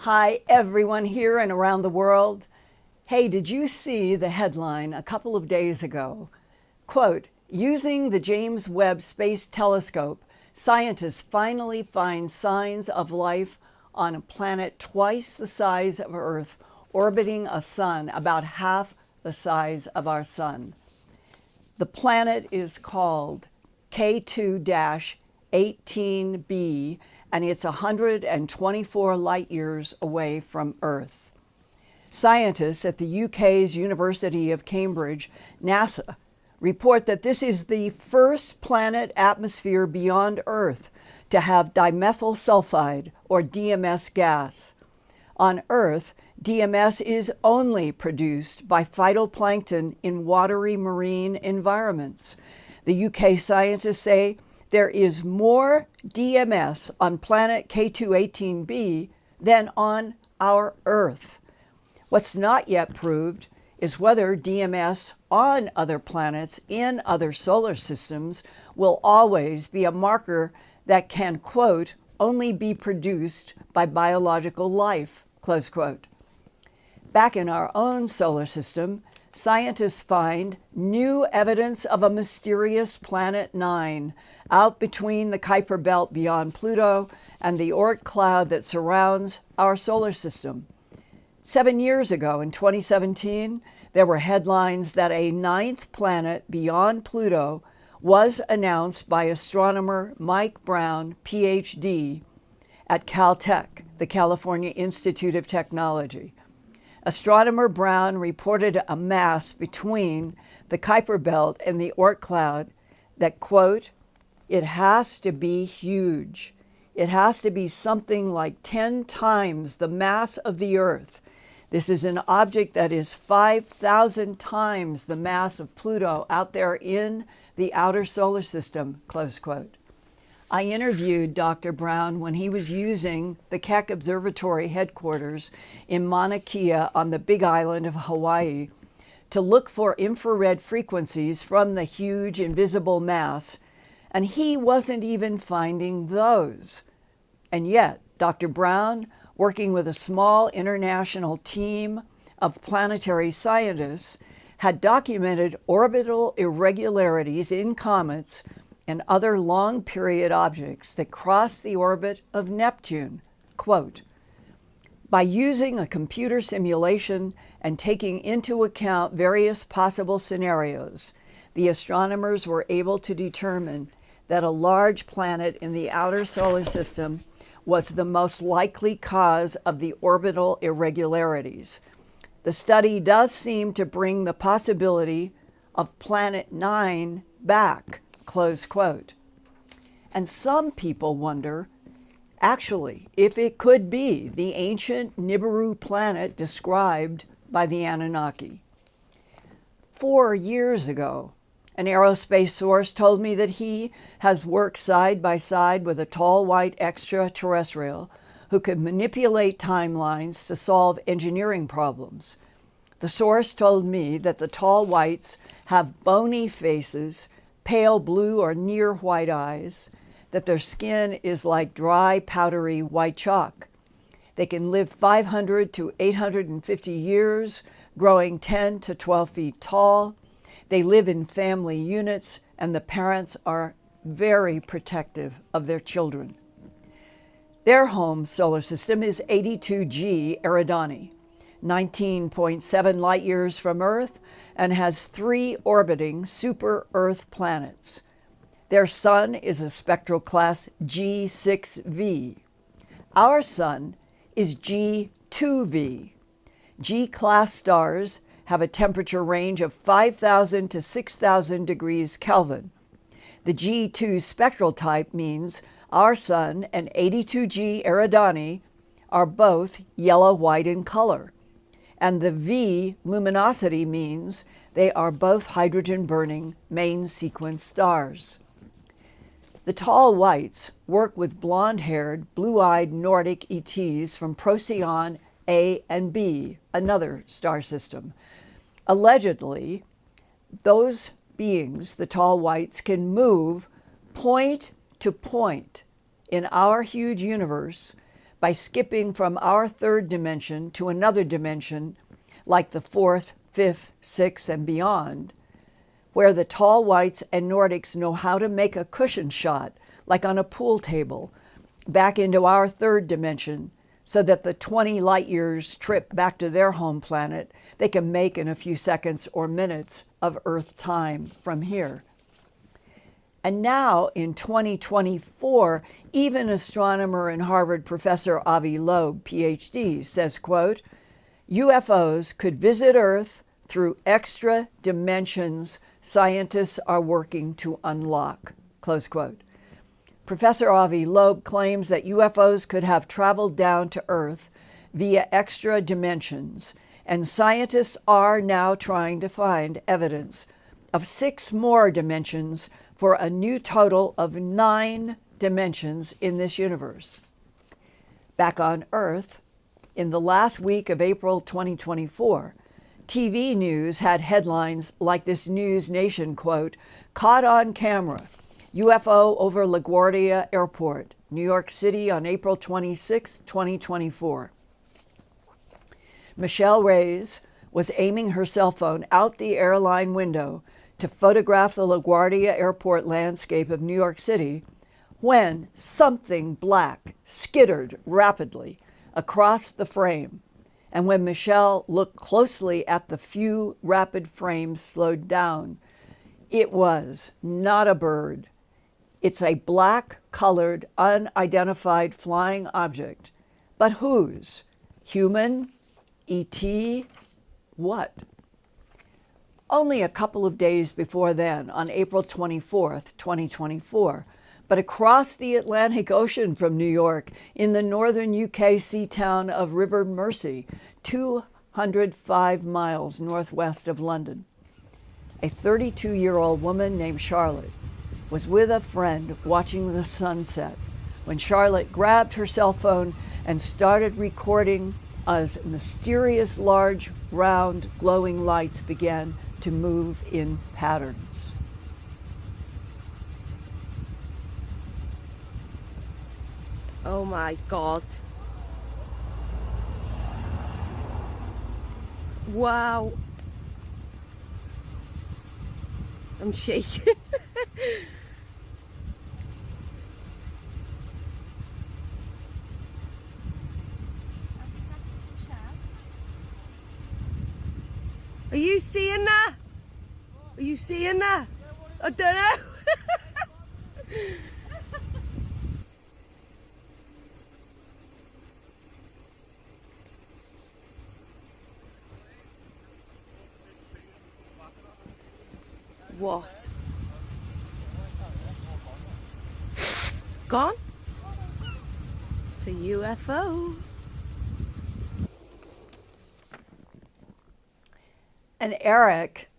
Hi, everyone here and around the world. Hey, did you see the headline a couple of days ago? Quote, using the James Webb Space Telescope, scientists finally find signs of life on a planet twice the size of Earth, orbiting a sun about half the size of our sun. The planet is called K2-18b, and it's 124 light years away from Earth. Scientists at the UK's University of Cambridge, NASA, report that this is the first planet atmosphere beyond Earth to have dimethyl sulfide, or DMS gas. On Earth, DMS is only produced by phytoplankton in watery marine environments. The UK scientists say there is more DMS on planet K2-18b than on our Earth. What's not yet proved is whether DMS on other planets in other solar systems will always be a marker that can, quote, only be produced by biological life, close quote. Back in our own solar system, scientists find new evidence of a mysterious planet 9 out between the Kuiper Belt beyond Pluto and the Oort cloud that surrounds our solar system. 7 years ago, in 2017, there were headlines that a 9th planet beyond Pluto was announced by astronomer Mike Brown, PhD, at Caltech, the California Institute of Technology. Astronomer Brown reported a mass between the Kuiper Belt and the Oort cloud that, quote, it has to be huge. It has to be something like 10 times the mass of the Earth. This is an object that is 5,000 times the mass of Pluto out there in the outer solar system, close quote. I interviewed Dr. Brown when he was using the Keck Observatory headquarters in Mauna Kea on the Big Island of Hawaii to look for infrared frequencies from the huge invisible mass, and he wasn't even finding those. And yet, Dr. Brown, working with a small international team of planetary scientists, had documented orbital irregularities in comets and other long-period objects that cross the orbit of Neptune. Quote, by using a computer simulation and taking into account various possible scenarios, the astronomers were able to determine that a large planet in the outer solar system was the most likely cause of the orbital irregularities. The study does seem to bring the possibility of Planet 9 back, close quote. And some people wonder, actually, if it could be the ancient Niburu planet described by the Anunnaki. 4 years ago, an aerospace source told me that he has worked side by side with a tall white extraterrestrial who could manipulate timelines to solve engineering problems. The source told me that the tall whites have bony faces, pale blue or near white eyes, that their skin is like dry, powdery white chalk. They can live 500 to 850 years, growing 10 to 12 feet tall. They live in family units, and the parents are very protective of their children. Their home solar system is 82G Eridani, 19.7 light years from Earth, and has 3 orbiting super-Earth planets. Their sun is a spectral class G6V. Our sun is G2V. G-class stars have a temperature range of 5,000 to 6,000 degrees Kelvin. The G2 spectral type means our sun and 82G Eridani are both yellow-white in color, and the V luminosity means they are both hydrogen-burning main sequence stars. The tall whites work with blonde-haired, blue-eyed Nordic ETs from Procyon A and B, another star system. Allegedly, those beings, the tall whites, can move point to point in our huge universe by skipping from our third dimension to another dimension, like the fourth, fifth, sixth, and beyond, where the tall whites and Nordics know how to make a cushion shot, like on a pool table, back into our third dimension, so that the 20 light years trip back to their home planet they can make in a few seconds or minutes of Earth time from here. And now in 2024, even astronomer and Harvard professor Avi Loeb, PhD, says, quote, UFOs could visit Earth through extra dimensions scientists are working to unlock, close quote. Professor Avi Loeb claims that UFOs could have traveled down to Earth via extra dimensions, and scientists are now trying to find evidence of 6 more dimensions for a new total of 9 dimensions in this universe. Back on Earth, in the last week of April 2024, TV news had headlines like this News Nation quote, caught on camera, UFO over LaGuardia Airport, New York City on April 26, 2024. Michelle Reyes was aiming her cell phone out the airline window to photograph the LaGuardia Airport landscape of New York City when something black skittered rapidly across the frame. And when Michelle looked closely at the few rapid frames slowed down, it was not a bird. It's a black-colored, unidentified flying object. But whose? Human? E.T.? What? Only a couple of days before then, on April 24th, 2024, but across the Atlantic Ocean from New York, in the northern UK sea town of River Mersey, 205 miles northwest of London, a 32-year-old woman named Charlotte was with a friend watching the sunset when Charlotte grabbed her cell phone and started recording as mysterious large, round, glowing lights began to move in patterns. Oh my God. Wow. I'm shaking. Are you seeing that? Are you seeing that? I don't know. What? Gone? It's a UFO. And Eric,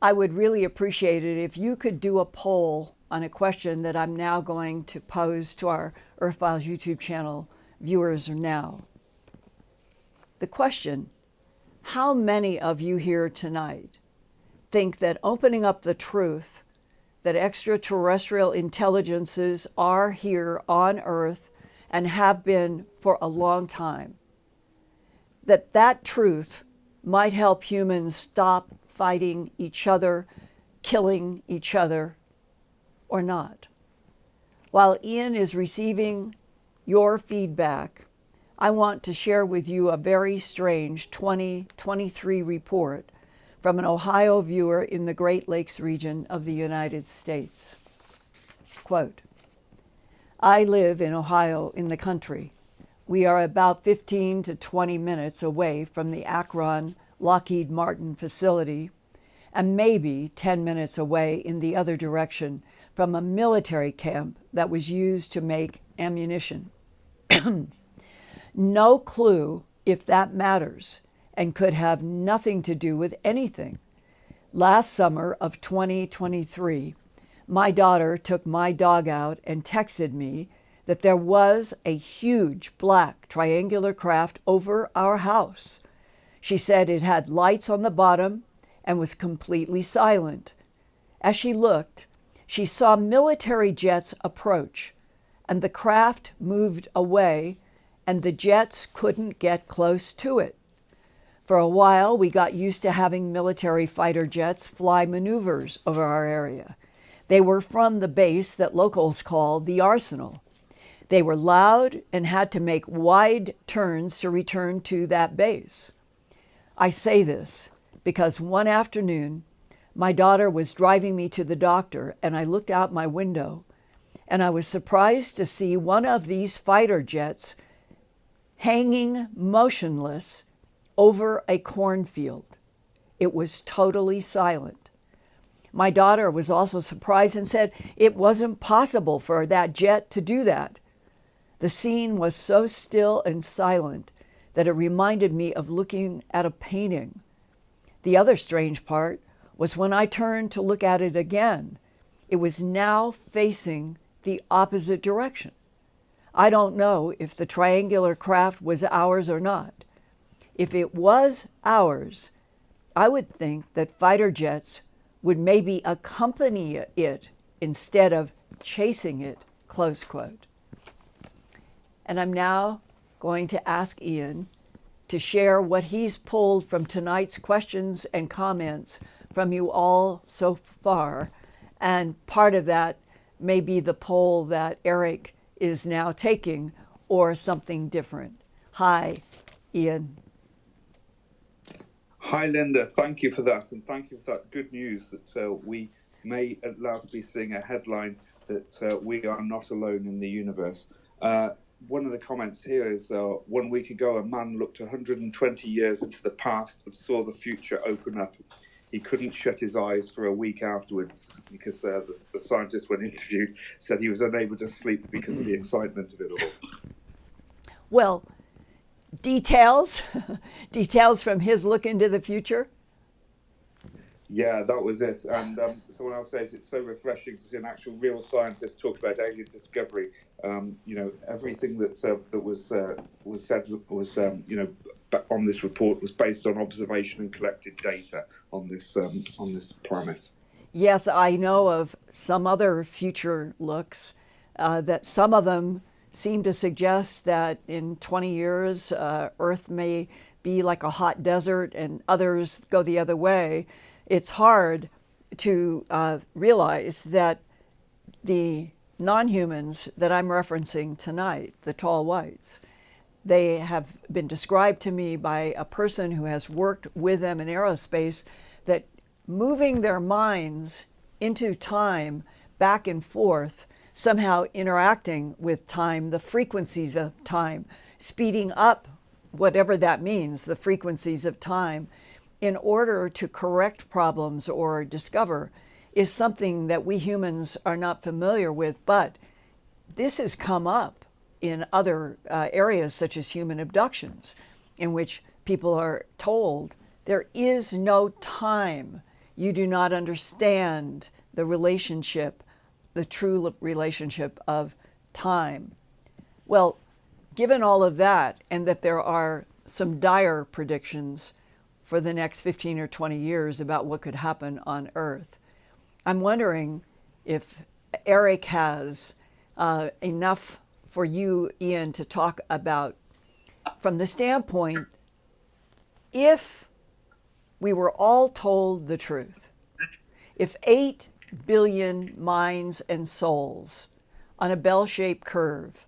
I would really appreciate it if you could do a poll on a question that I'm now going to pose to our Earthfiles YouTube channel viewers now. The question, how many of you here tonight think that opening up the truth that extraterrestrial intelligences are here on Earth and have been for a long time, that truth might help humans stop fighting each other, killing each other, or not? While Ian is receiving your feedback, I want to share with you a very strange 2023 report from an Ohio viewer in the Great Lakes region of the United States. Quote, I live in Ohio in the country. We are about 15 to 20 minutes away from the Akron Lockheed Martin facility and maybe 10 minutes away in the other direction from a military camp that was used to make ammunition. No clue if that matters and could have nothing to do with anything. Last summer of 2023, my daughter took my dog out and texted me that there was a huge black triangular craft over our house. She said it had lights on the bottom and was completely silent. As she looked, she saw military jets approach, and the craft moved away and the jets couldn't get close to it. For a while, we got used to having military fighter jets fly maneuvers over our area. They were from the base that locals call the Arsenal. They were loud and had to make wide turns to return to that base. I say this because one afternoon, my daughter was driving me to the doctor, and I looked out my window, and I was surprised to see one of these fighter jets hanging motionless over a cornfield. It was totally silent. My daughter was also surprised and said it wasn't possible for that jet to do that. The scene was so still and silent that it reminded me of looking at a painting. The other strange part was when I turned to look at it again, it was now facing the opposite direction. I don't know if the triangular craft was ours or not. If it was ours, I would think that fighter jets would maybe accompany it instead of chasing it, close quote. And I'm now going to ask Ian to share what he's pulled from tonight's questions and comments from you all so far. And part of that may be the poll that Eric is now taking or something different. Hi, Ian. Hi, Linda. Thank you for that. And thank you for that good news that we may at last be seeing a headline that we are not alone in the universe. One of the comments here is 1 week ago, a man looked 120 years into the past and saw the future open up. He couldn't shut his eyes for a week afterwards because the scientist, when interviewed, said he was unable to sleep because of the excitement of it all. Well, details from his look into the future? Yeah, that was it. And someone else says it's so refreshing to see an actual real scientist talk about alien discovery. Everything that was said was on this report was based on observation and collected data on this planet. Yes, I know of some other future looks that some of them seem to suggest that in 20 years, Earth may be like a hot desert and others go the other way. It's hard to realize that the non-humans that I'm referencing tonight, the tall whites, they have been described to me by a person who has worked with them in aerospace, that moving their minds into time back and forth, somehow interacting with time, the frequencies of time, speeding up, whatever that means, the frequencies of time, in order to correct problems or discover, is something that we humans are not familiar with. But this has come up in other areas, such as human abductions, in which people are told there is no time. You do not understand the relationship, the true relationship of time. Well, given all of that, and that there are some dire predictions for the next 15 or 20 years about what could happen on Earth, I'm wondering if Eric has enough for you, Ian, to talk about from the standpoint, if we were all told the truth, if 8 billion minds and souls on a bell-shaped curve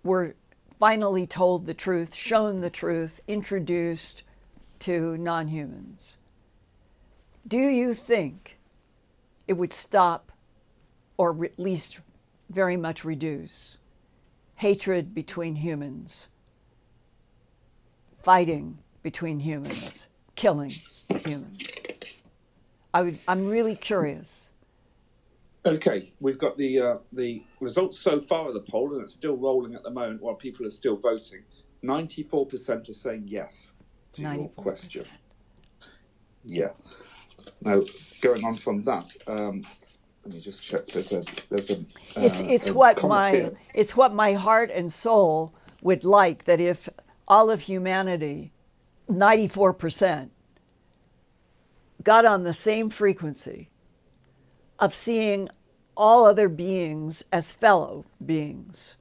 were finally told the truth, shown the truth, introduced to non-humans, do you think it would stop, or at least very much reduce, hatred between humans, fighting between humans, killing humans? I'm really curious. Okay, we've got the results so far of the poll, and it's still rolling at the moment while people are still voting. 94% are saying yes to 94%. Your question. Yeah. Now, going on from that, let me just check. There's a it's what my heart and soul would like, that if all of humanity, 94%, got on the same frequency of seeing all other beings as fellow beings,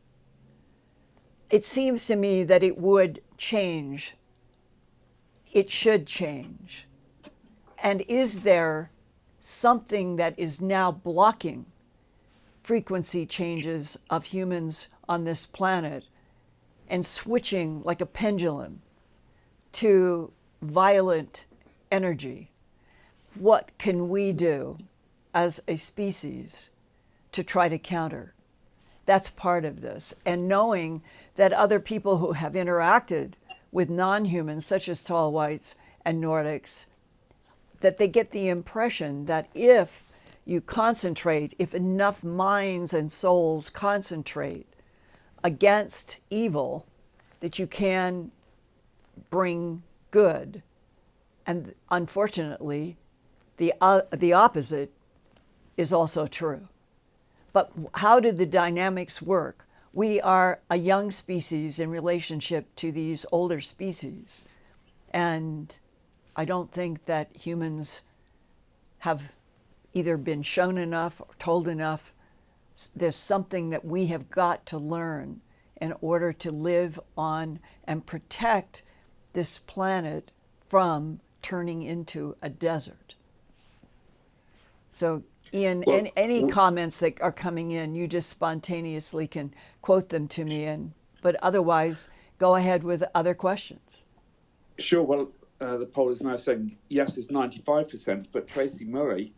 it seems to me that it would change. It should change. And is there something that is now blocking frequency changes of humans on this planet and switching like a pendulum to violent energy? What can we do as a species to try to counter? That's part of this. And knowing that other people who have interacted with non-humans, such as tall whites and Nordics, that they get the impression that if you concentrate, if enough minds and souls concentrate against evil, that you can bring good. And unfortunately, the opposite is also true. But how do the dynamics work? We are a young species in relationship to these older species. And I don't think that humans have either been shown enough or told enough. There's something that we have got to learn in order to live on and protect this planet from turning into a desert. So, Ian, Well, any comments that are coming in, you just spontaneously can quote them to me, but otherwise, go ahead with other questions. Sure. Well, the poll is now saying yes is 95%, but Tracy Murray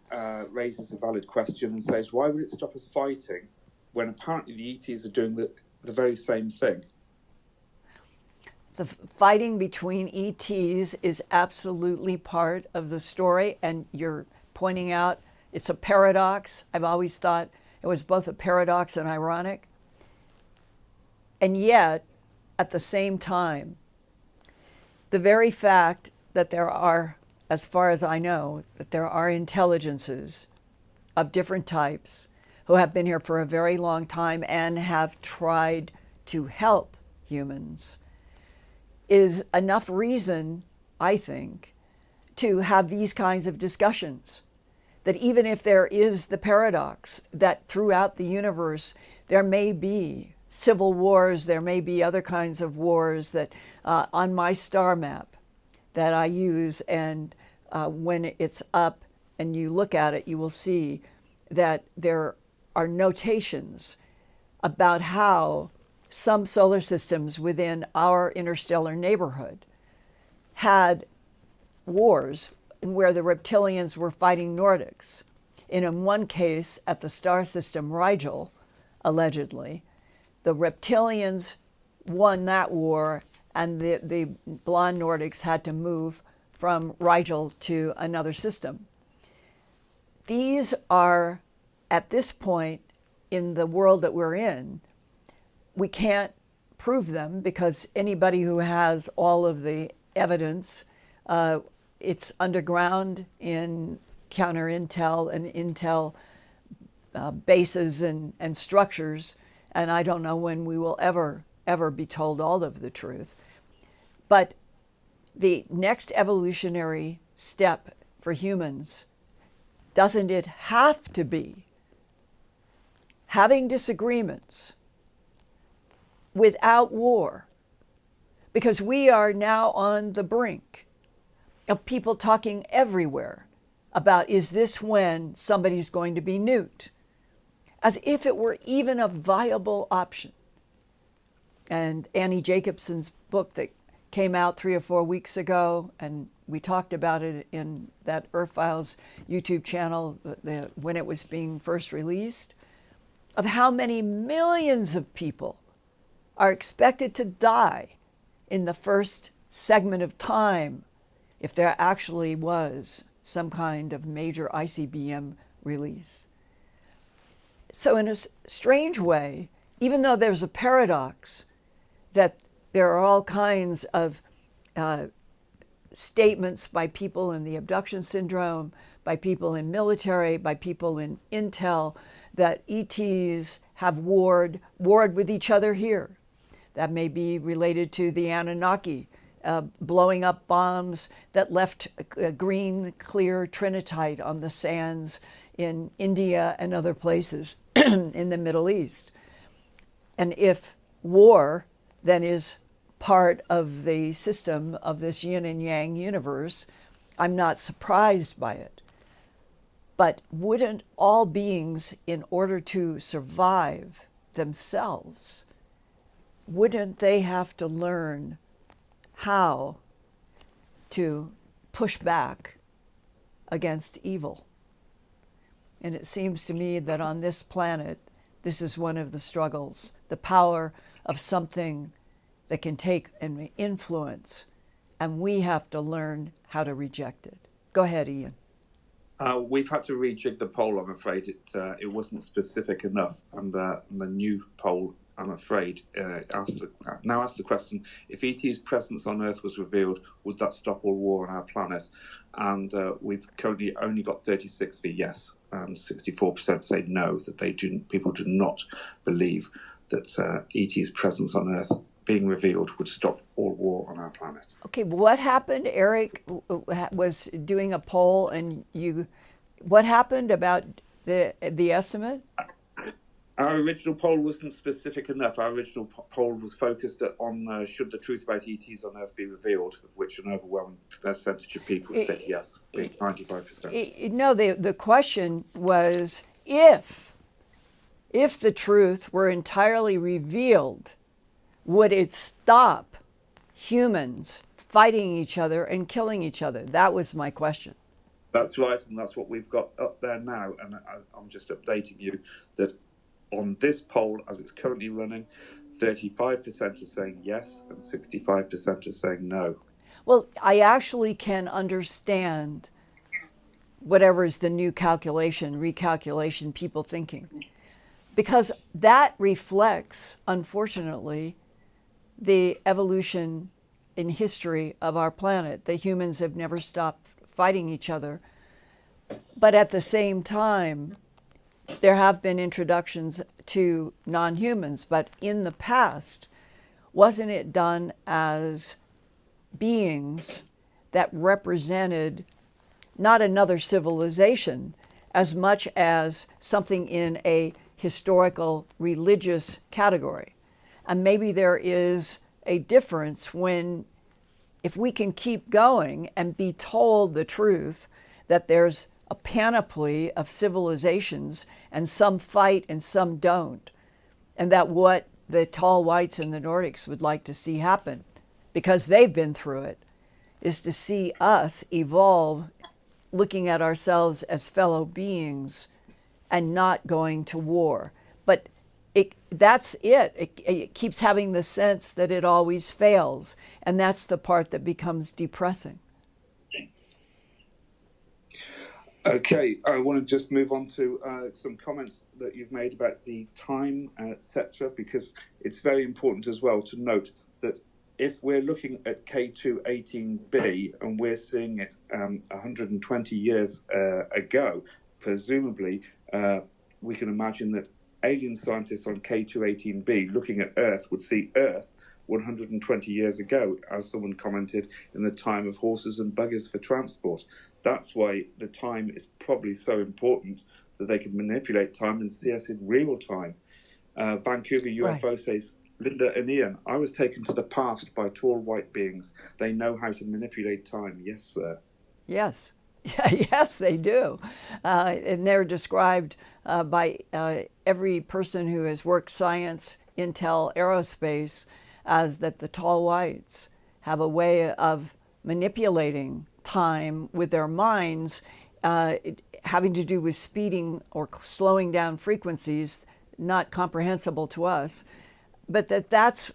raises a valid question and says, why would it stop us fighting when apparently the ETs are doing the very same thing? The fighting between ETs is absolutely part of the story, and you're pointing out it's a paradox. I've always thought it was both a paradox and ironic. And yet, at the same time, the very fact that there are, as far as I know, that there are intelligences of different types who have been here for a very long time and have tried to help humans is enough reason, I think, to have these kinds of discussions. That even if there is the paradox that throughout the universe there may be civil wars, there may be other kinds of wars that on my star map that I use, and when it's up and you look at it, you will see that there are notations about how some solar systems within our interstellar neighborhood had wars where the reptilians were fighting Nordics. And in one case, at the star system Rigel, allegedly, the reptilians won that war, and the blonde Nordics had to move from Rigel to another system. These are, at this point in the world that we're in, we can't prove them because anybody who has all of the evidence, it's underground in counter intel and intel bases and structures, and I don't know when we will ever be told all of the truth. But the next evolutionary step for humans, doesn't it have to be having disagreements without war? Because we are now on the brink of people talking everywhere about, is this when somebody's going to be nuked? As if it were even a viable option. And Annie Jacobson's book that came out 3 or 4 weeks ago, and we talked about it in that Earthfiles YouTube channel when it was being first released, of how many millions of people are expected to die in the first segment of time if there actually was some kind of major ICBM release. So in a strange way, even though there's a paradox that there are all kinds of statements by people in the abduction syndrome, by people in military, by people in intel, that ETs have warred with each other here. That may be related to the Anunnaki blowing up bombs that left green, clear trinitite on the sands in India and other places in the Middle East. And if war than is part of the system of this yin and yang universe, I'm not surprised by it. But wouldn't all beings, in order to survive themselves, wouldn't they have to learn how to push back against evil? And it seems to me that on this planet, this is one of the struggles, the power of something that can take and influence, and we have to learn how to reject it. Go ahead, Ian. We've had to rejig the poll, I'm afraid. It wasn't specific enough. And the new poll, I'm afraid, now asks the question, if ET's presence on Earth was revealed, would that stop all war on our planet? And we've currently only got 36 for yes, and 64% say no, that people do not believe that ET's presence on Earth being revealed would stop all war on our planet. Okay, what happened? Eric was doing a poll, and what happened about the estimate? Our original poll wasn't specific enough. Our original poll was focused on should the truth about ETs on Earth be revealed, of which an overwhelming percentage of people said yes, being 95%. No, the question was if the truth were entirely revealed, would it stop humans fighting each other and killing each other? That was my question. That's right, and that's what we've got up there now. And I'm just updating you that on this poll, as it's currently running, 35% are saying yes and 65% are saying no. Well, I actually can understand whatever is the new recalculation, people thinking, because that reflects, unfortunately, the evolution in history of our planet. The humans have never stopped fighting each other. But at the same time, there have been introductions to non-humans. But in the past, wasn't it done as beings that represented not another civilization as much as something in a historical religious category? And maybe there is a difference if we can keep going and be told the truth that there's a panoply of civilizations and some fight and some don't, and that what the tall whites and the Nordics would like to see happen, because they've been through it, is to see us evolve, looking at ourselves as fellow beings and not going to war. But that's it. It keeps having the sense that it always fails. And that's the part that becomes depressing. Okay, I want to just move on to some comments that you've made about the time, etc., because it's very important as well to note that if we're looking at K2-18b and we're seeing it 120 years ago, presumably we can imagine that alien scientists on K2-18b looking at Earth would see Earth 120 years ago, as someone commented, in the time of horses and buggies for transport. That's why the time is probably so important, that they can manipulate time and see us in real time. Vancouver UFO Right. says, Linda and Ian, I was taken to the past by tall white beings. They know how to manipulate time. Yes, sir. Yes. Yes, they do. And they're described by every person who has worked science, intel, aerospace, as that the tall whites have a way of manipulating time with their minds, having to do with speeding or slowing down frequencies not comprehensible to us. But that's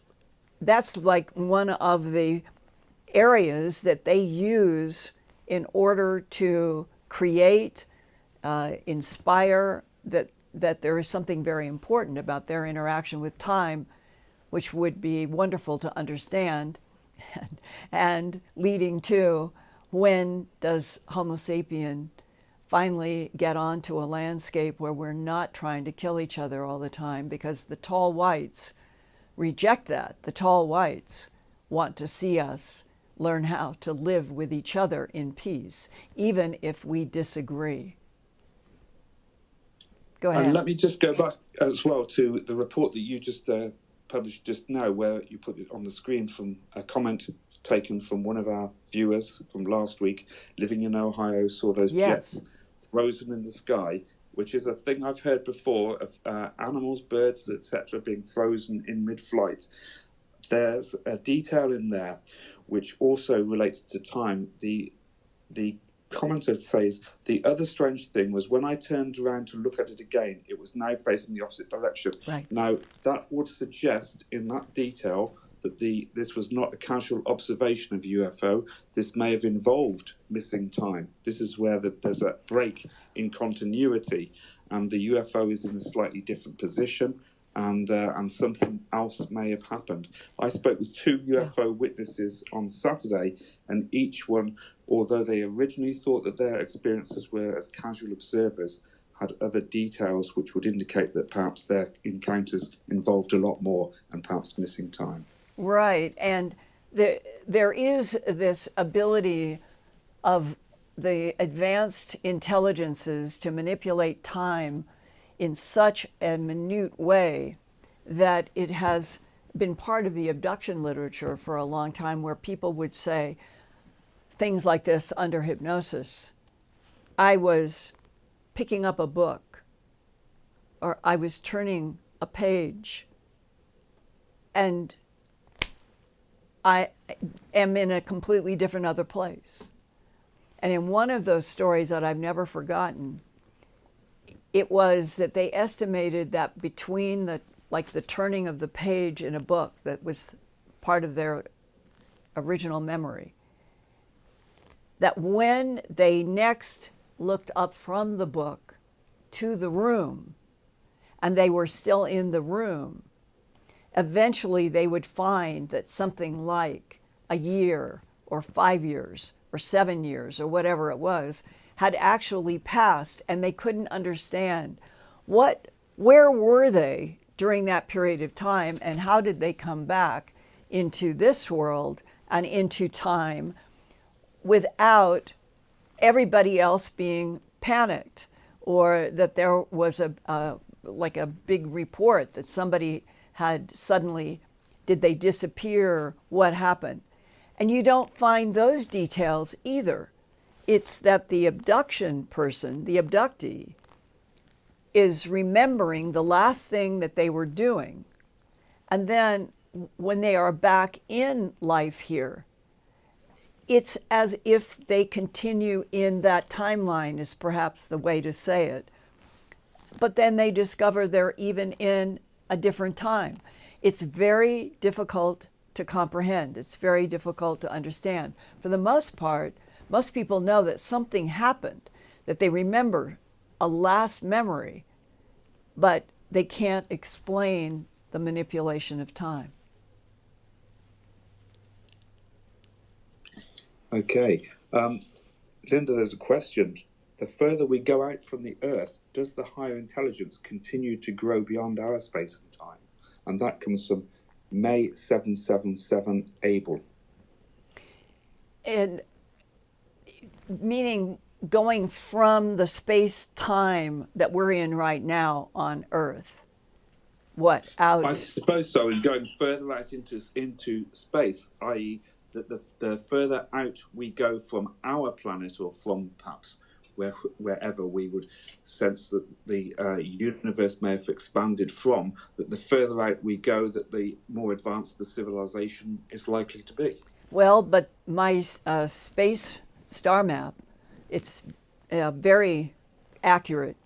like one of the areas that they use in order to create, inspire, that there is something very important about their interaction with time, which would be wonderful to understand, and leading to when does Homo sapien finally get onto a landscape where we're not trying to kill each other all the time, because the tall whites reject that. The tall whites want to see us learn how to live with each other in peace, even if we disagree. Go ahead. And let me just go back as well to the report that you just published just now, where you put it on the screen from a comment taken from one of our viewers from last week, living in Ohio, saw those jets frozen in the sky, which is a thing I've heard before of animals, birds, etc., being frozen in mid-flight. There's a detail in there which also relates to time. The commenter says, the other strange thing was when I turned around to look at it again, it was now facing the opposite direction. Right. Now, that would suggest in that detail that this was not a casual observation of UFO. This may have involved missing time. This is where there's a break in continuity, and the UFO is in a slightly different position, and something else may have happened. I spoke with 2 UFO witnesses on Saturday, and each one, although they originally thought that their experiences were as casual observers, had other details which would indicate that perhaps their encounters involved a lot more and perhaps missing time. Right, and there is this ability of the advanced intelligences to manipulate time in such a minute way that it has been part of the abduction literature for a long time, where people would say things like this under hypnosis. I was picking up a book, or I was turning a page, and I am in a completely different other place. And in one of those stories that I've never forgotten, it was that they estimated that between the turning of the page in a book that was part of their original memory, that when they next looked up from the book to the room, and they were still in the room, eventually they would find that something like a year or 5 years or 7 years or whatever it was had actually passed, and they couldn't understand where were they during that period of time, and how did they come back into this world and into time without everybody else being panicked, or that there was a big report that somebody had suddenly, did they disappear, what happened? And you don't find those details either. It's that the abduction person, the abductee, is remembering the last thing that they were doing. And then when they are back in life here, it's as if they continue in that timeline, is perhaps the way to say it. But then they discover they're even in a different time. It's very difficult to comprehend. It's very difficult to understand. For the most part, most people know that something happened, that they remember a last memory, but they can't explain the manipulation of time. Okay. Linda, there's a question. The further we go out from the Earth, does the higher intelligence continue to grow beyond our space and time? And that comes from May 777 Abel. And meaning going from the space-time that we're in right now on Earth, what, out? I suppose so, and going further out into space, i.e. that the further out we go from our planet, or from perhaps wherever we would sense that the universe may have expanded from, that the further out we go, that the more advanced the civilization is likely to be. Well, but my space star map, it's very accurate.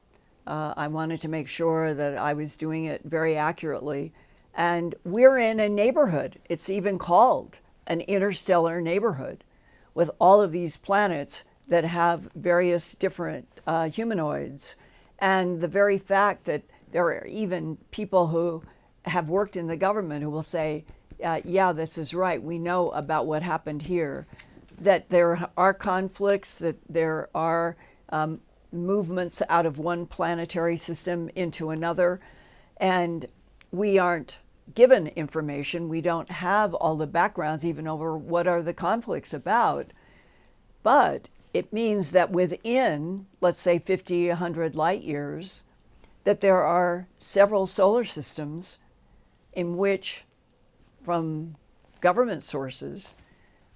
I wanted to make sure that I was doing it very accurately. And we're in a neighborhood. It's even called an interstellar neighborhood, with all of these planets that have various different humanoids. And the very fact that there are even people who have worked in the government who will say, yeah, this is right, we know about what happened here, that there are conflicts, that there are movements out of one planetary system into another, and we aren't given information. We don't have all the backgrounds even over what are the conflicts about. But it means that within, let's say, 50, 100 light years, that there are several solar systems in which, from government sources,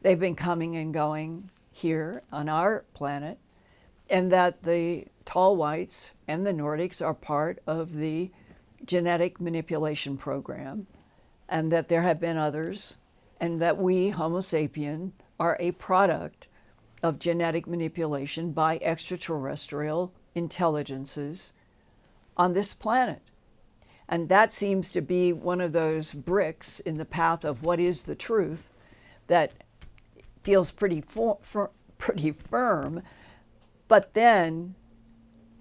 they've been coming and going here on our planet, and that the tall whites and the Nordics are part of the genetic manipulation program, and that there have been others, and that we, Homo sapien, are a product of genetic manipulation by extraterrestrial intelligences on this planet. And that seems to be one of those bricks in the path of what is the truth that feels pretty firm. But then,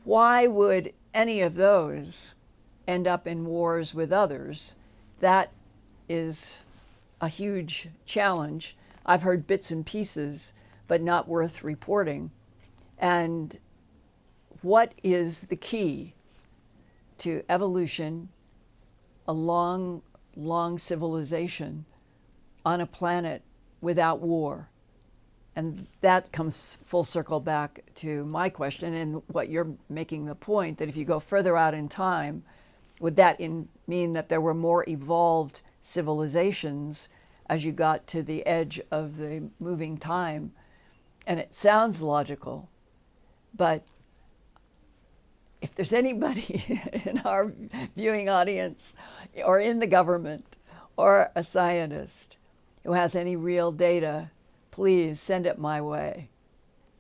why would any of those end up in wars with others? That is a huge challenge. I've heard bits and pieces, but not worth reporting. And what is the key to evolution, a long, long civilization on a planet without war? And that comes full circle back to my question and what you're making the point, that if you go further out in time, would that mean that there were more evolved civilizations as you got to the edge of the moving time? And it sounds logical, but if there's anybody in our viewing audience or in the government or a scientist who has any real data, please send it my way.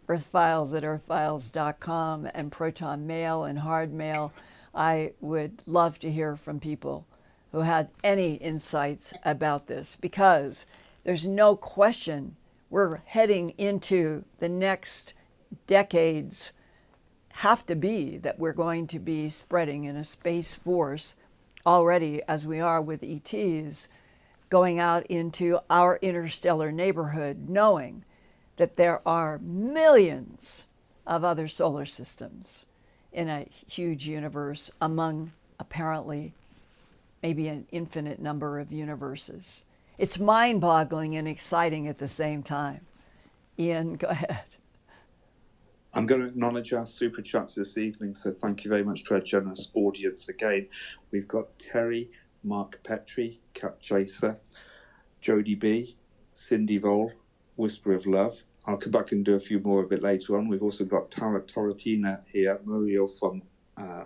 Earthfiles at earthfiles.com and ProtonMail and hard mail. I would love to hear from people who had any insights about this, because there's no question we're heading into the next decades have to be that we're going to be spreading in a space force already, as we are with ETs, going out into our interstellar neighborhood, knowing that there are millions of other solar systems in a huge universe among apparently maybe an infinite number of universes. It's mind-boggling and exciting at the same time. Ian, go ahead. I'm going to acknowledge our super chats this evening, so thank you very much to our generous audience again. We've got Terry, Mark Petrie, Kat Chaser, Jodie B, Cindy Vole, Whisper of Love. I'll come back and do a few more a bit later on. We've also got Tara Toratina here, Muriel from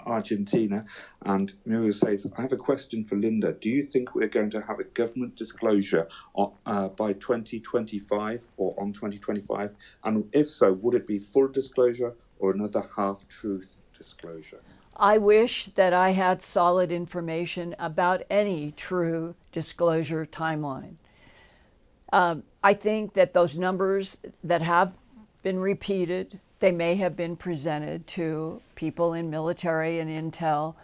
Argentina, and Muriel says, I have a question for Linda. Do you think we're going to have a government disclosure by 2025 or on 2025? And if so, would it be full disclosure or another half-truth disclosure? I wish that I had solid information about any true disclosure timeline. I think that those numbers that have been repeated, they may have been presented to people in military and intel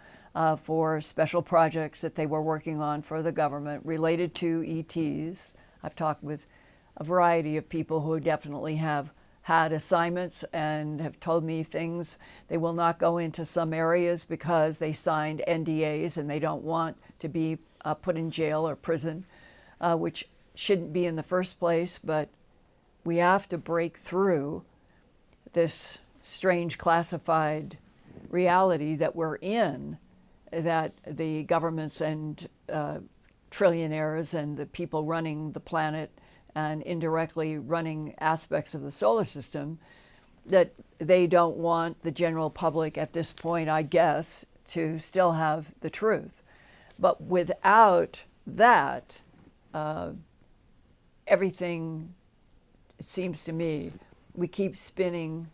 for special projects that they were working on for the government related to ETs. I've talked with a variety of people who definitely have had assignments and have told me things. They will not go into some areas because they signed NDAs and they don't want to be put in jail or prison, which shouldn't be in the first place. But we have to break through this strange classified reality that we're in, that the governments and trillionaires and the people running the planet and indirectly running aspects of the solar system, that they don't want the general public at this point, I guess, to still have the truth. But without that, everything, it seems to me, we keep spinning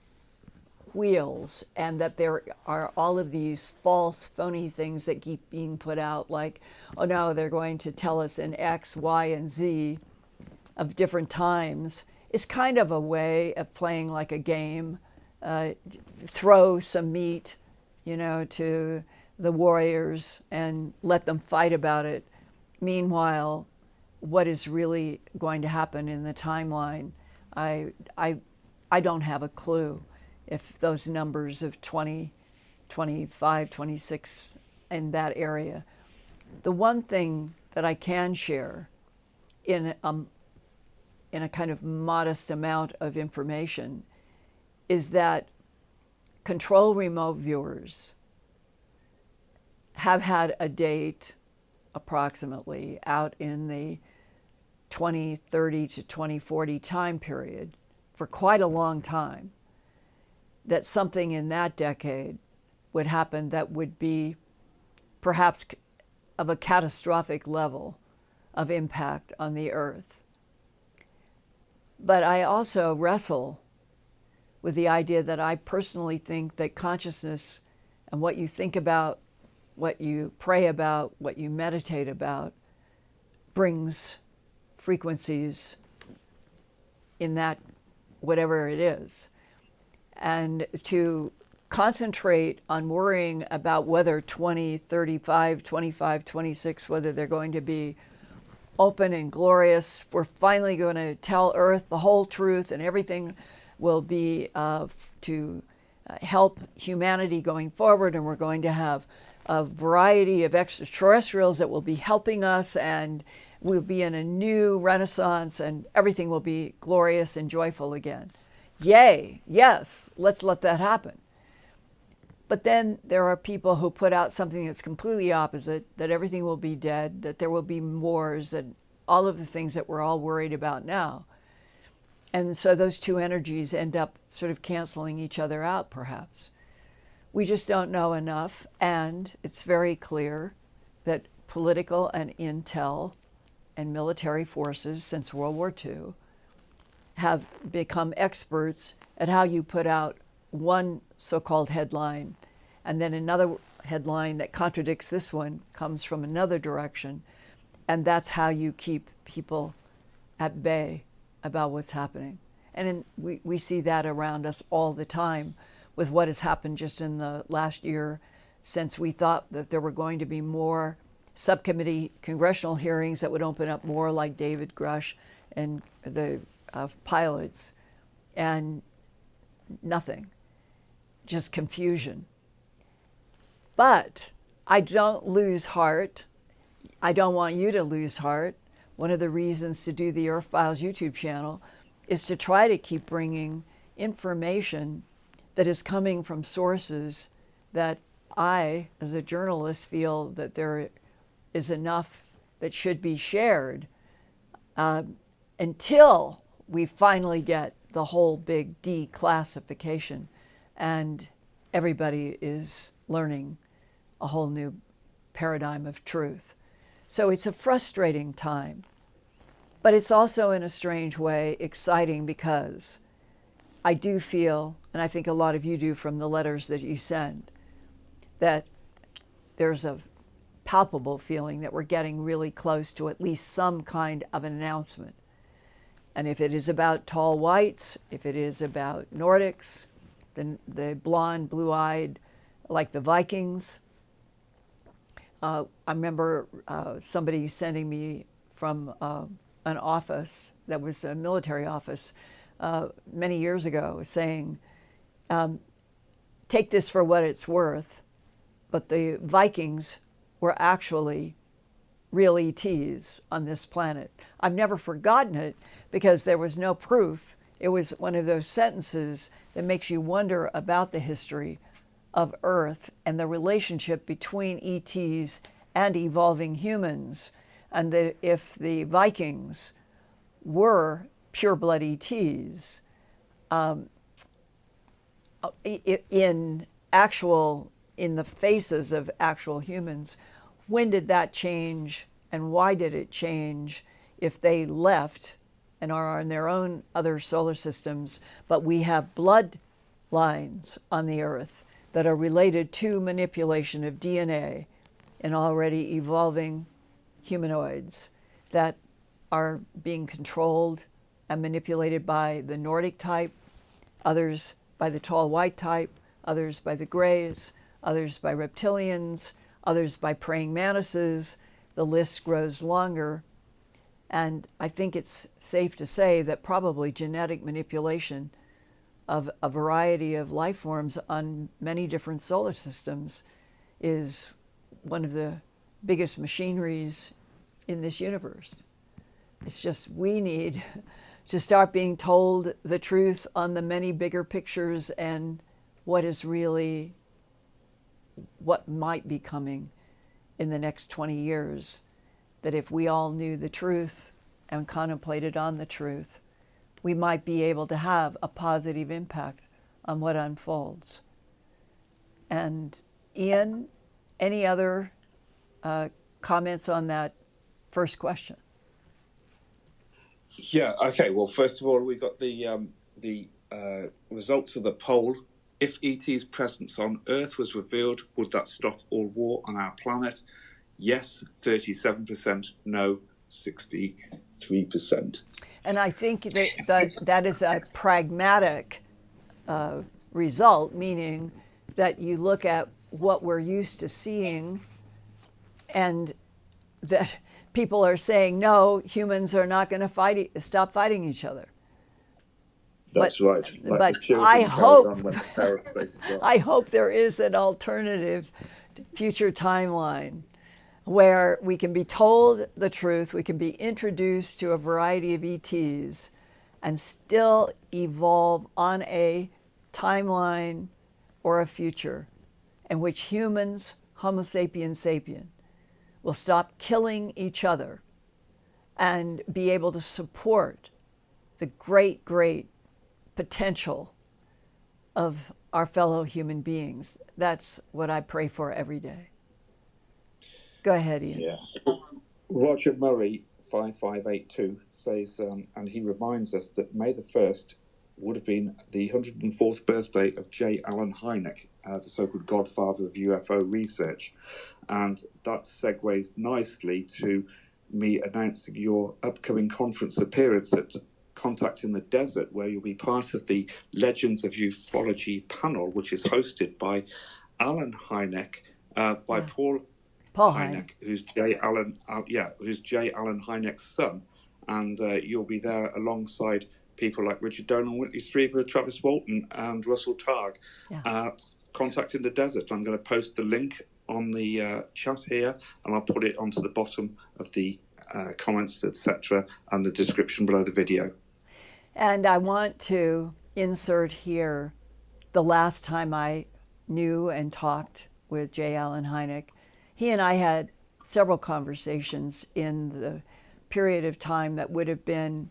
wheels, and that there are all of these false, phony things that keep being put out, like, oh no, they're going to tell us in X, Y, and Z of different times. It's kind of a way of playing like a game. Throw some meat, to the warriors and let them fight about it. Meanwhile, what is really going to happen in the timeline, I don't have a clue. If those numbers of 20, 25, 26 in that area. The one thing that I can share in a kind of modest amount of information is that control remote viewers have had a date approximately out in the 2030 to 2040 time period for quite a long time, that something in that decade would happen that would be perhaps of a catastrophic level of impact on the Earth. But I also wrestle with the idea that I personally think that consciousness and what you think about, what you pray about, what you meditate about, brings frequencies in that whatever it is. And to concentrate on worrying about whether 2035, 25, 26, whether they're going to be open and glorious, we're finally going to tell Earth the whole truth and everything will be to help humanity going forward, and we're going to have a variety of extraterrestrials that will be helping us, and we'll be in a new renaissance and everything will be glorious and joyful again. Yay, yes, let's let that happen. But then there are people who put out something that's completely opposite, that everything will be dead, that there will be wars, that all of the things that we're all worried about now. And so those two energies end up sort of canceling each other out, perhaps. We just don't know enough, and it's very clear that political and intel and military forces since World War II have become experts at how you put out one so-called headline, and then another headline that contradicts this one comes from another direction, and that's how you keep people at bay about what's happening. And we see that around us all the time with what has happened just in the last year, since we thought that there were going to be more subcommittee congressional hearings that would open up more like David Grush and the pilots, and nothing, just confusion. But I don't lose heart. I don't want you to lose heart. One of the reasons to do the Earthfiles YouTube channel is to try to keep bringing information that is coming from sources that I, as a journalist, feel that there is enough that should be shared until we finally get the whole big declassification and everybody is learning a whole new paradigm of truth. So it's a frustrating time, but it's also, in a strange way, exciting, because I do feel, and I think a lot of you do from the letters that you send, that there's a palpable feeling that we're getting really close to at least some kind of an announcement. And if it is about tall whites, if it is about Nordics, the blonde, blue-eyed, like the Vikings. I remember somebody sending me from an office that was a military office many years ago, saying, take this for what it's worth, but the Vikings were actually real ETs on this planet. I've never forgotten it because there was no proof. It was one of those sentences that makes you wonder about the history of Earth and the relationship between ETs and evolving humans, and that if the Vikings were pure-blood ETs, in the faces of actual humans, when did that change, and why did it change if they left and are in their own other solar systems, but we have bloodlines on the Earth that are related to manipulation of DNA in already evolving humanoids that are being controlled and manipulated by the Nordic type, others by the tall white type, others by the grays, others by reptilians, others by praying mantises. The list grows longer. And I think it's safe to say that probably genetic manipulation of a variety of life forms on many different solar systems is one of the biggest machineries in this universe. It's just we need to start being told the truth on the many bigger pictures and what might be coming in the next 20 years that if we all knew the truth and contemplated on the truth, we might be able to have a positive impact on what unfolds. And Ian, any other comments on that first question? Yeah. Okay. Well, first of all, we got the results of the poll. If ET's presence on Earth was revealed, would that stop all war on our planet? Yes, 37%. No, 63%. And I think that is a pragmatic result, meaning that you look at what we're used to seeing, and that people are saying, no, humans are not going to stop fighting each other. That's right. Like But the children I carried hope, on when the parents say stop. I hope there is an alternative future timeline where we can be told the truth, we can be introduced to a variety of ETs, and still evolve on a timeline or a future in which humans, Homo sapiens sapien, will stop killing each other and be able to support the great, great potential of our fellow human beings. That's what I pray for every day. Go ahead, Ian. Yeah. Roger Murray, 5582, says, and he reminds us that May the 1st would have been the 104th birthday of J. Allen Hynek, the so-called godfather of UFO research. And that segues nicely to me announcing your upcoming conference appearance at Contact in the Desert, where you'll be part of the Legends of Ufology panel, which is hosted by Allen Hynek, by Paul Hynek, who's J. Allen Hynek's son, and you'll be there alongside people like Richard Dolan, Whitley Strieber, Travis Moulton, and Russell Targ. Contact in the Desert. I'm going to post the link on the chat here, and I'll put it onto the bottom of the comments, etc., and the description below the video. And I want to insert here the last time I knew and talked with J. Allen Hynek. He and I had several conversations in the period of time that would have been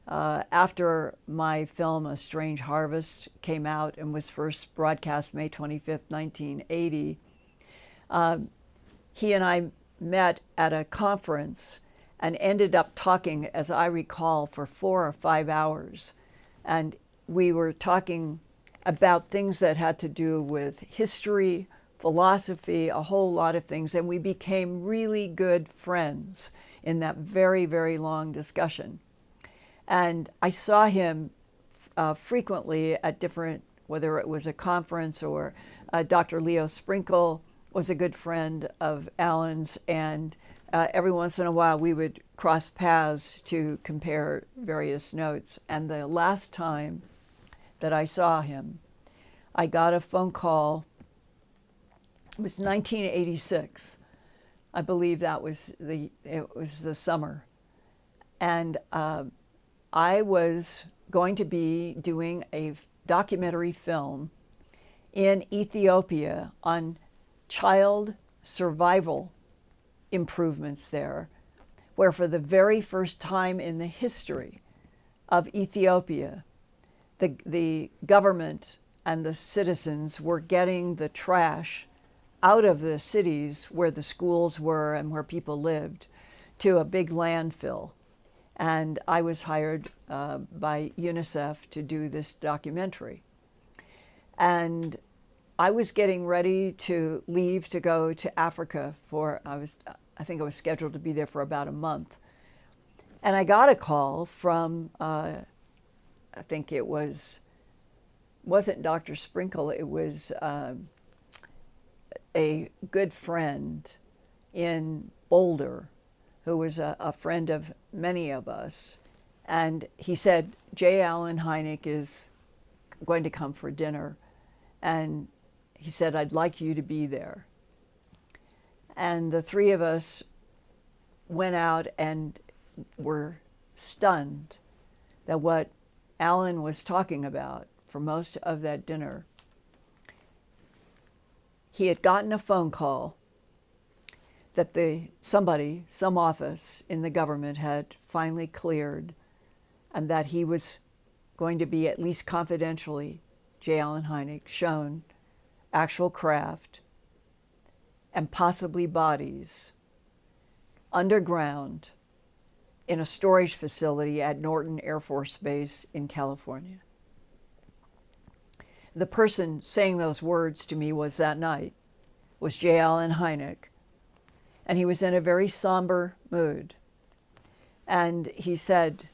after my film A Strange Harvest came out and was first broadcast May 25th, 1980. He and I met at a conference and ended up talking, as I recall, for 4 or 5 hours. And we were talking about things that had to do with history, philosophy, a whole lot of things. And we became really good friends in that very, very long discussion. And I saw him frequently at different, whether it was a conference or Dr. Leo Sprinkle was a good friend of Alan's, and every once in a while we would cross paths to compare various notes. And the last time that I saw him, I got a phone call. It was 1986. I believe it was the summer. And I was going to be doing a documentary film in Ethiopia on child survival improvements there, where for the very first time in the history of Ethiopia, the government and the citizens were getting the trash out of the cities where the schools were and where people lived to a big landfill. And I was hired by UNICEF to do this documentary. And I was getting ready to leave to go to Africa I think I was scheduled to be there for about a month. And I got a call from, I think it wasn't Dr. Sprinkle, it was a good friend in Boulder who was a friend of many of us. And he said, J. Allen Hynek is going to come for dinner. And he said, I'd like you to be there. And the three of us went out and were stunned that what Alan was talking about for most of that dinner, he had gotten a phone call that some office in the government had finally cleared, and that he was going to be, at least confidentially, J. Allen Hynek, shown actual craft and possibly bodies underground in a storage facility at Norton Air Force Base in California. The person saying those words to me was J. Allen Hynek, and he was in a very somber mood. And he said,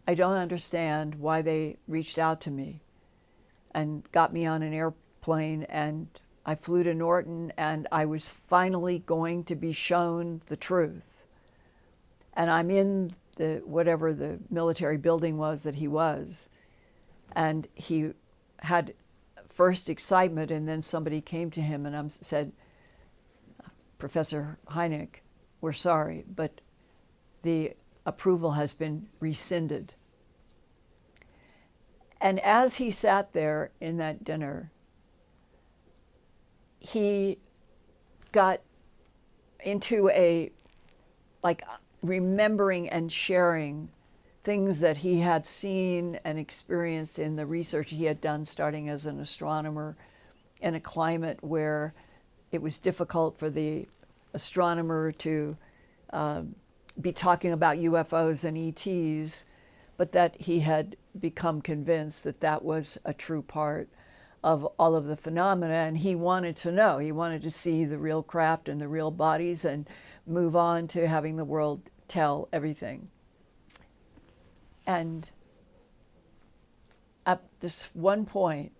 I don't understand why they reached out to me and got me on an airplane, and I flew to Norton, and I was finally going to be shown the truth. And I'm in whatever the military building was that he was, and he had first excitement, and then somebody came to him and said, Professor Hynek, we're sorry, but the approval has been rescinded. And as he sat there in that dinner, he got into remembering and sharing things that he had seen and experienced in the research he had done starting as an astronomer in a climate where it was difficult for the astronomer to be talking about UFOs and ETs, but that he had become convinced that that was a true part of all of the phenomena, and he wanted to know. He wanted to see the real craft and the real bodies and move on to having the world tell everything. And at this one point,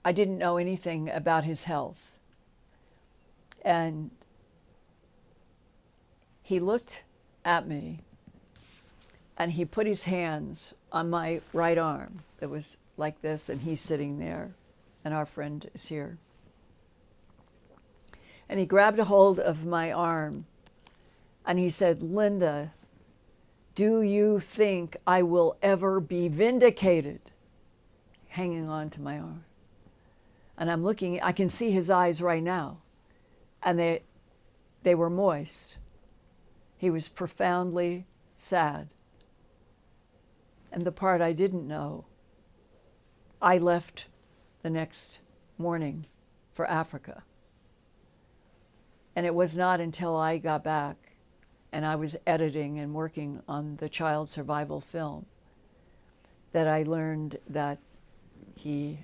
I didn't know anything about his health. And he looked at me and he put his hands on my right arm that was like this, and he's sitting there, and our friend is here. And he grabbed a hold of my arm and he said, Linda, do you think I will ever be vindicated? Hanging on to my arm. And I'm looking, I can see his eyes right now, and they were moist. He was profoundly sad. And the part I didn't know, I left the next morning for Africa. And it was not until I got back and I was editing and working on the child survival film that I learned that he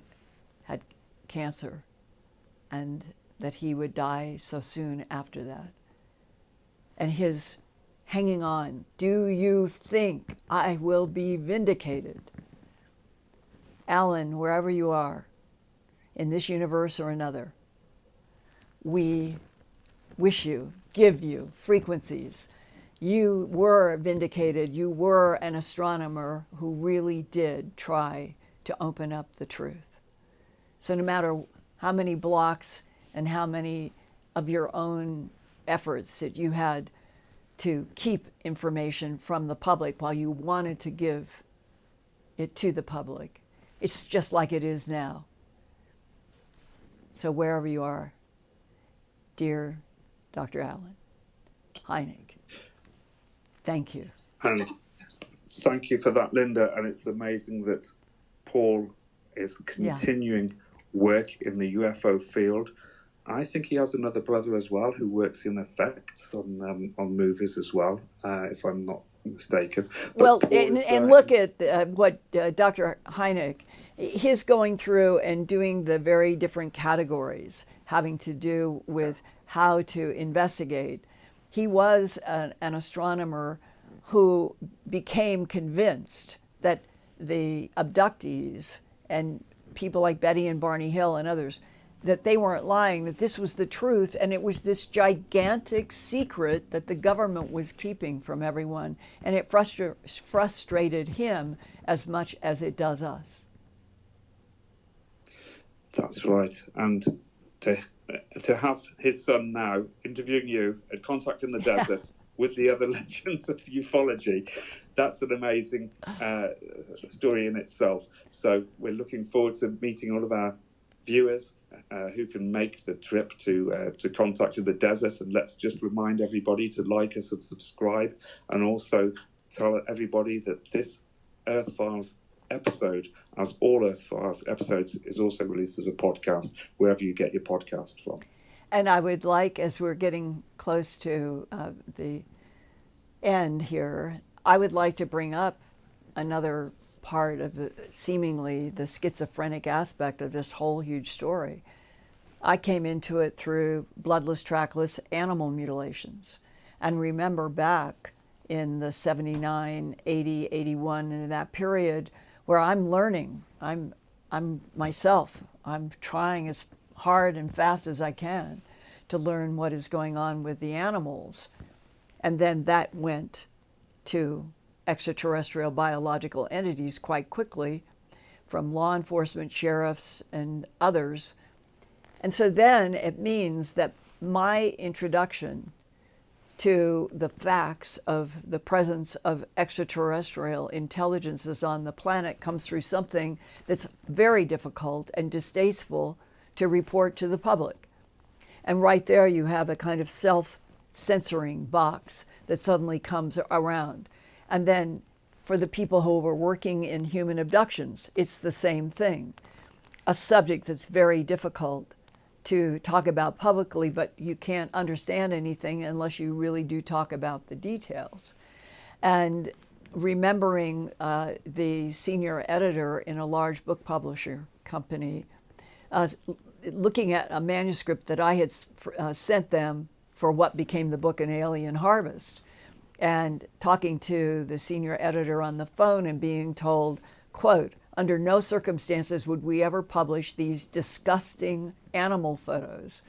had cancer and that he would die so soon after that. And his hanging on, do you think I will be vindicated? Alan, wherever you are, in this universe or another, we wish you, give you frequencies. You were vindicated. You were an astronomer who really did try to open up the truth. So no matter how many blocks and how many of your own efforts that you had to keep information from the public while you wanted to give it to the public, it's just like it is now. So wherever you are, dear Dr. Allen Hynek, thank you. And thank you for that, Linda. And it's amazing that Paul is continuing work in the UFO field. I think he has another brother as well who works in effects on movies as well, if I'm not mistaken. But well, Paul and look at what Dr. Hynek, his going through and doing the very different categories having to do with how to investigate. He was an astronomer who became convinced that the abductees and people like Betty and Barney Hill and others, that they weren't lying, that this was the truth, and it was this gigantic secret that the government was keeping from everyone, and it frustrated him as much as it does us. That's right. And to have his son now interviewing you at Contact in the Desert with the other legends of ufology, that's an amazing story in itself. So we're looking forward to meeting all of our viewers who can make the trip to contact the desert. And let's just remind everybody to like us and subscribe, and also tell everybody that this Earthfiles episode, as all Earthfiles episodes, is also released as a podcast wherever you get your podcast from. And I would like, as we're getting close to the end here, I would like to bring up another part of seemingly the schizophrenic aspect of this whole huge story. I came into it through bloodless, trackless animal mutilations. And remember back in the 79, 80, 81, in that period where I'm learning, I'm myself, I'm trying as hard and fast as I can to learn what is going on with the animals. And then that went to extraterrestrial biological entities quite quickly, from law enforcement, sheriffs, and others. And so then it means that my introduction to the facts of the presence of extraterrestrial intelligences on the planet comes through something that's very difficult and distasteful to report to the public. And right there you have a kind of self-censoring box that suddenly comes around. And then for the people who were working in human abductions, it's the same thing. A subject that's very difficult to talk about publicly, but you can't understand anything unless you really do talk about the details. And remembering the senior editor in a large book publisher company, looking at a manuscript that I had sent them for what became the book An Alien Harvest, and talking to the senior editor on the phone and being told, quote, "Under no circumstances would we ever publish these disgusting animal photos."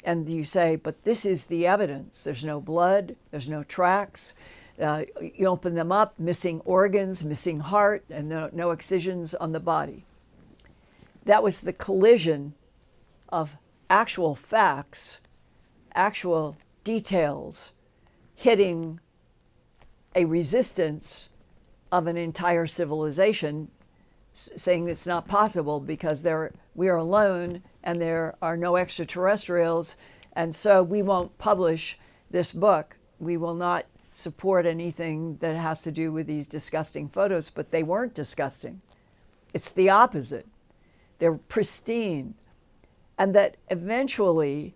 And you say, but this is the evidence. There's no blood, there's no tracks. You open them up, missing organs, missing heart, and no excisions on the body. That was the collision of actual facts, actual details, hitting a resistance of an entire civilization, saying it's not possible because we are alone and there are no extraterrestrials, and so we won't publish this book. We will not support anything that has to do with these disgusting photos. But they weren't disgusting. It's the opposite. They're pristine. And that eventually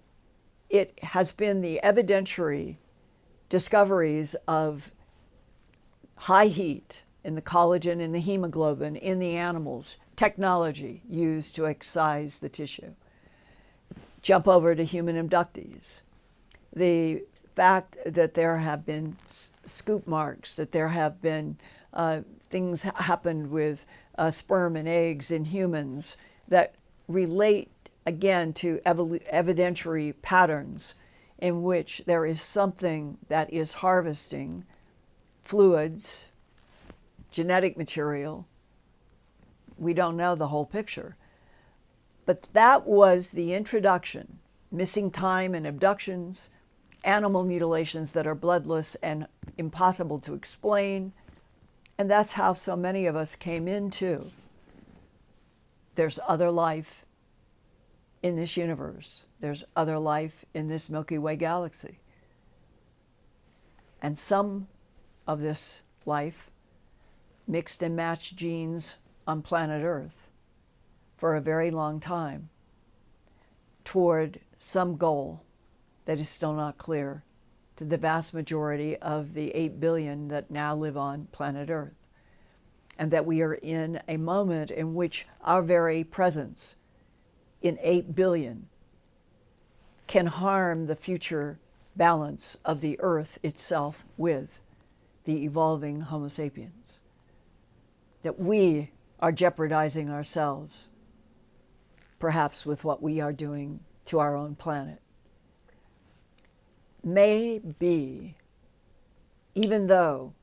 it has been the evidentiary discoveries of high heat in the collagen, in the hemoglobin, in the animals, technology used to excise the tissue. Jump over to human abductees. The fact that there have been scoop marks, that there have been things happened with sperm and eggs in humans that relate again to evidentiary patterns in which there is something that is harvesting fluids, genetic material. We don't know the whole picture. But that was the introduction. Missing time and abductions, animal mutilations that are bloodless and impossible to explain. And that's how so many of us came into. There's other life in this universe. There's other life in this Milky Way galaxy. And some of this life mixed and matched genes on planet Earth for a very long time toward some goal that is still not clear to the vast majority of the 8 billion that now live on planet Earth. And that we are in a moment in which our very presence in 8 billion can harm the future balance of the Earth itself with the evolving Homo sapiens. That we are jeopardizing ourselves, perhaps with what we are doing to our own planet. Maybe, even though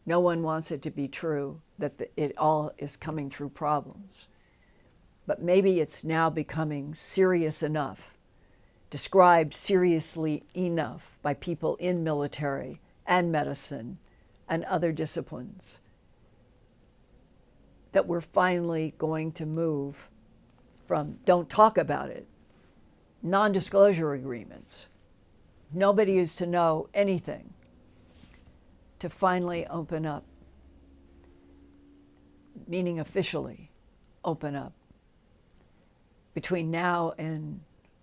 no one wants it to be true, that it all is coming through problems, but maybe it's now becoming serious enough, described seriously enough by people in military and medicine and other disciplines, that we're finally going to move from don't talk about it, non-disclosure agreements, nobody is to know anything, to finally open up, meaning officially open up, between now and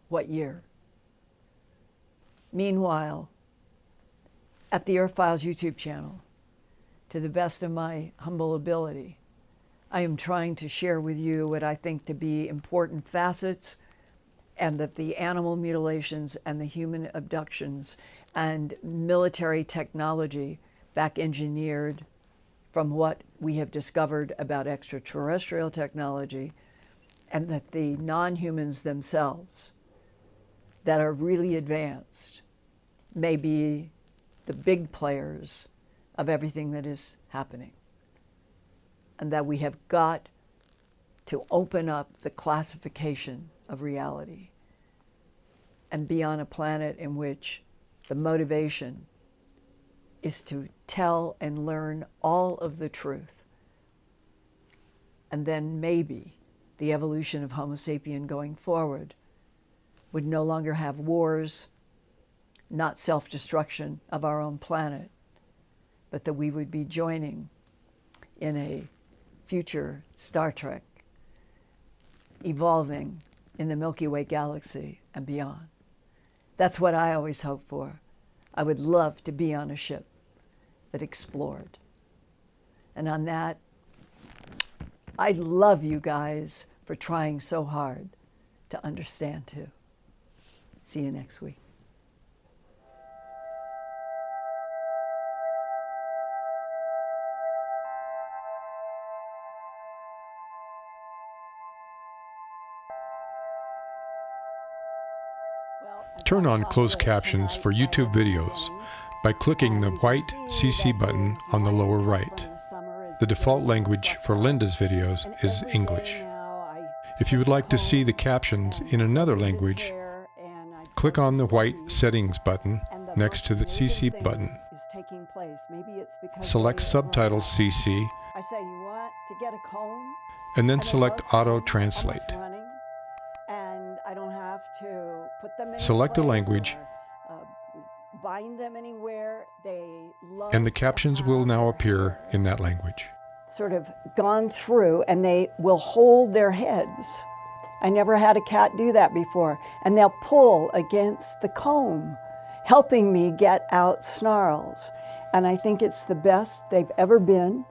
what year? Meanwhile, at the Earthfiles YouTube channel, to the best of my humble ability, I am trying to share with you what I think to be important facets, and that the animal mutilations and the human abductions and military technology back engineered from what we have discovered about extraterrestrial technology, and that the non-humans themselves that are really advanced may be the big players of everything that is happening. And that we have got to open up the classification of reality and be on a planet in which the motivation is to tell and learn all of the truth. And then maybe the evolution of Homo sapien going forward would no longer have wars, not self-destruction of our own planet, but that we would be joining in a future Star Trek, evolving in the Milky Way galaxy and beyond. That's what I always hope for. I would love to be on a ship that explored. And on that, I love you guys for trying so hard to understand too. See you next week. Turn on closed captions for YouTube videos by clicking the white CC button on the lower right. The default language for Linda's videos is English. If you would like to see the captions in another language, click on the white settings button next to the CC button. Select Subtitles CC and then select Auto Translate. Select a language, and the captions will now appear in that language. Sort of gone through, and they will hold their heads. I never had a cat do that before. And they'll pull against the comb, helping me get out snarls. And I think it's the best they've ever been.